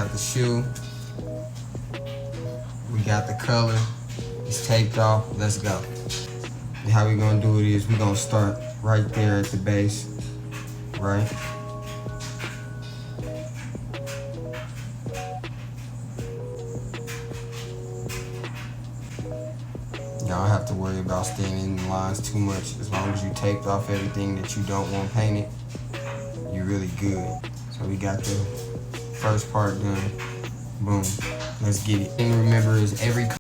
got the shoe. We got the color. It's taped off. Let's go. And how we gonna do it is we gonna start right there at the base, right? Y'all don't have to worry about staying in the lines too much. As long as you taped off everything that you don't want painted, you're really good. So we got the first part done. Boom. Let's get it. And remember is every